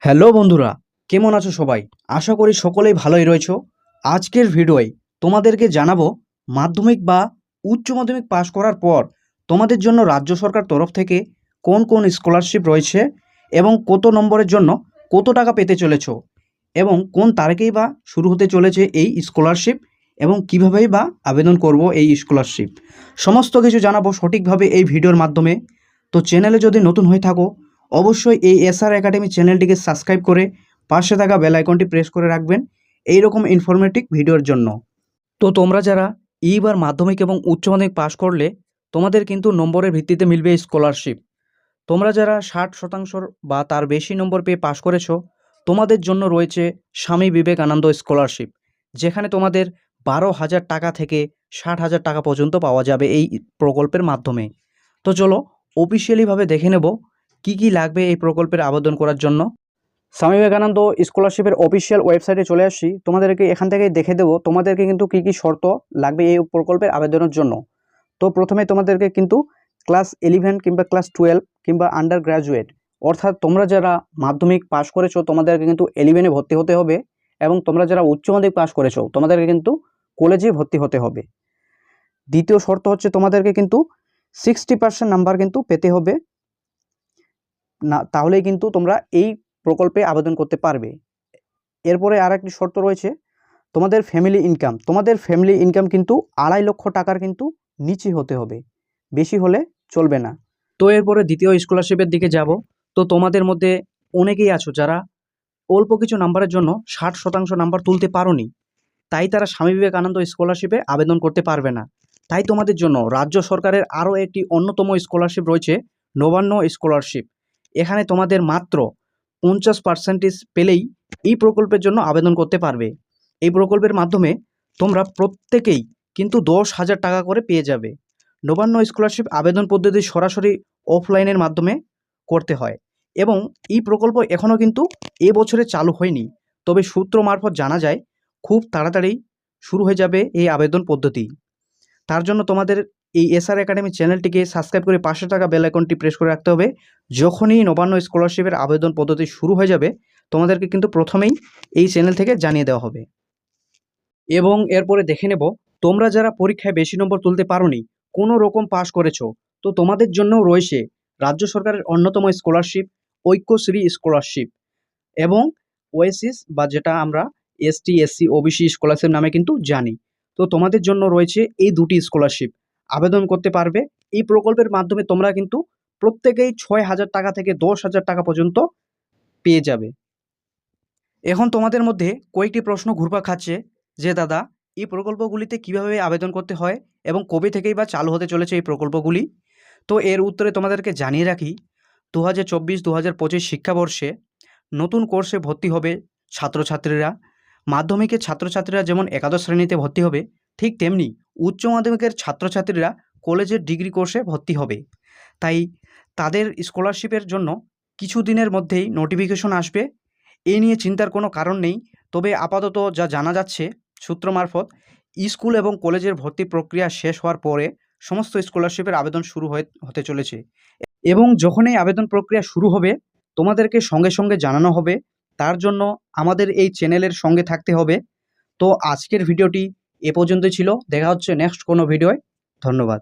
Hello বন্ধুরা, কেমন আছো সবাই? আশা করি সকলেই ভালোই রয়েছো। আজকের ভিডিওয় তোমাদেরকে জানাবো মাধ্যমিক বা উচ্চ মাধ্যমিক পাশ করার পর তোমাদের জন্য রাজ্য সরকার তরফ থেকে কোন কোন স্কলারশিপ রয়েছে এবং কত নম্বরের জন্য কত টাকা পেতে চলেছো এবং কোন তারিখেই বা শুরু হতে চলেছে এই স্কলারশিপ এবং কীভাবেই বা আবেদন করব এই স্কলারশিপ। সমস্ত কিছু জানাবো সঠিকভাবে এই ভিডিওর মাধ্যমে। তো চ্যানেলে যদি নতুন হয়ে থাকো অবশ্যই এই এসআর একাডেমি চ্যানেলটিকে সাবস্ক্রাইব করে পাশে থাকা বেল আইকনটি প্রেস করে রাখবেন এই রকম ইনফরমেটিভ ভিডিওর জন্য। তো তোমরা যারা এইবার মাধ্যমিক এবং উচ্চ মাধ্যমিক পাশ করলে তোমাদের কিন্তু নম্বরের ভিত্তিতে মিলবে স্কলারশিপ। তোমরা যারা 60% বা তার বেশি নম্বর পেয়ে পাশ করেছো তোমাদের জন্য রয়েছে স্বামী বিবেকানন্দ স্কলারশিপ, যেখানে তোমাদের 12,000 টাকা থেকে 60,000 টাকা পর্যন্ত পাওয়া যাবে এই প্রকল্পের মাধ্যমে। তো চলো অফিসিয়ালিভাবে দেখে নেব কি কি লাগবে এই প্রকল্পের আবেদন করার জন্য। স্বামী বিবেকানন্দ স্কলারশিপের অফিসিয়াল ওয়েবসাইটে চলে আসছি, তোমাদেরকে এখান থেকেই দেখে দেবো তোমাদেরকে কিন্তু কি কি শর্ত লাগবে এই প্রকল্পের আবেদনের জন্য। তো প্রথমে তোমাদেরকে কিন্তু ক্লাস 11 কিংবা ক্লাস 12 কিংবা আন্ডার গ্র্যাজুয়েট, অর্থাৎ তোমরা যারা মাধ্যমিক পাশ করেছো তোমাদেরকে কিন্তু 11-এ ভর্তি হতে হবে এবং তোমরা যারা উচ্চ মাধ্যমিক পাশ করেছো তোমাদেরকে কিন্তু কলেজে ভর্তি হতে হবে। দ্বিতীয় শর্ত হচ্ছে তোমাদেরকে কিন্তু 60% নাম্বার কিন্তু পেতে হবে, না তাহলেই কিন্তু তোমরা এই প্রকল্পে আবেদন করতে পারবে। এরপরে আর একটি শর্ত রয়েছে, তোমাদের ফ্যামিলি ইনকাম কিন্তু 2.5 লক্ষ টাকার কিন্তু নিচে হতে হবে, বেশি হলে চলবে না। তো এরপরে দ্বিতীয় স্কলারশিপের দিকে যাব। তো তোমাদের মধ্যে অনেকেই আছো যারা অল্প কিছু নাম্বারের জন্য 60% নাম্বার তুলতে পারোনি, তাই তারা স্বামী বিবেকানন্দ স্কলারশিপে আবেদন করতে পারবে না। তাই তোমাদের জন্য রাজ্য সরকারের আরও একটি অন্যতম স্কলারশিপ রয়েছে, নবান্ন স্কলারশিপ। এখানে তোমাদের মাত্র 50% পেলেই এই প্রকল্পের জন্য আবেদন করতে পারবে। এই প্রকল্পের মাধ্যমে তোমরা প্রত্যেকেই কিন্তু 10,000 টাকা করে পেয়ে যাবে। নবান্ন স্কলারশিপ আবেদন পদ্ধতি সরাসরি অফলাইনের মাধ্যমে করতে হয় এবং এই প্রকল্প এখনও কিন্তু এবছরে চালু হয়নি, তবে সূত্র মারফত জানা যায় খুব তাড়াতাড়ি শুরু হয়ে যাবে এই আবেদন পদ্ধতি। তার জন্য তোমাদের এই এসআর একাডেমি চ্যানেলটিকে সাবস্ক্রাইব করে পাশে থাকা বেল আইকনটি প্রেস করে রাখতে হবে। যখনই নবান্ন স্কলারশিপের আবেদন পদ্ধতি শুরু হয়ে যাবে তোমাদেরকে কিন্তু প্রথমেই এই চ্যানেল থেকে জানিয়ে দেওয়া হবে। এবং এরপরে দেখে নেব তোমরা যারা পরীক্ষায় বেশি নম্বর তুলতে পারোনি, কোনো রকম পাস করেছো, তো তোমাদের জন্যও রয়েছে রাজ্য সরকারের অন্যতম স্কলারশিপ ঐক্যশ্রী স্কলারশিপ এবং ওয়েসিস বা যেটা আমরা এসটি এসসি ওবিসি স্কলারশিপ নামে কিন্তু জানি। তো তোমাদের জন্য রয়েছে এই দুটি স্কলারশিপ, আবেদন করতে পারবে। এই প্রকল্পের মাধ্যমে তোমরা কিন্তু প্রত্যেকেই 6,000 টাকা থেকে 10,000 টাকা পর্যন্ত পেয়ে যাবে। এখন তোমাদের মধ্যে কয়েকটি প্রশ্ন ঘুরপাক খাচ্ছে যে দাদা এই প্রকল্পগুলিতে কিভাবে আবেদন করতে হয় এবং কবে থেকেই বা চালু হতে চলেছে এই প্রকল্পগুলি। তো এর উত্তরে তোমাদেরকে জানিয়ে রাখি, 2024-2025 শিক্ষাবর্ষে নতুন কোর্সে ভর্তি হবে ছাত্রছাত্রীরা। মাধ্যমিকের ছাত্রছাত্রীরা যেমন একাদশ শ্রেণীতে ভর্তি হবে, ঠিক তেমনি উচ্চ মাধ্যমিকের ছাত্রছাত্রীরা কলেজের ডিগ্রি কোর্সে ভর্তি হবে। তাই তাদের স্কলারশিপের জন্য কিছু দিনের মধ্যেই নোটিফিকেশন আসবে, এই নিয়ে চিন্তার কোনো কারণ নেই। তবে আপাতত যা জানা যাচ্ছে সূত্র মারফত, স্কুল এবং কলেজের ভর্তি প্রক্রিয়া শেষ হওয়ার পরে সমস্ত স্কলারশিপের আবেদন শুরু হতে চলেছে এবং যখনই আবেদন প্রক্রিয়া শুরু হবে তোমাদেরকে সঙ্গে সঙ্গে জানানো হবে। তার জন্য আমাদের এই চ্যানেলের সঙ্গে থাকতে হবে। তো আজকের ভিডিওটি এ পর্যন্তই ছিল, দেখা হচ্ছে নেক্সট কোনো ভিডিওয়। ধন্যবাদ।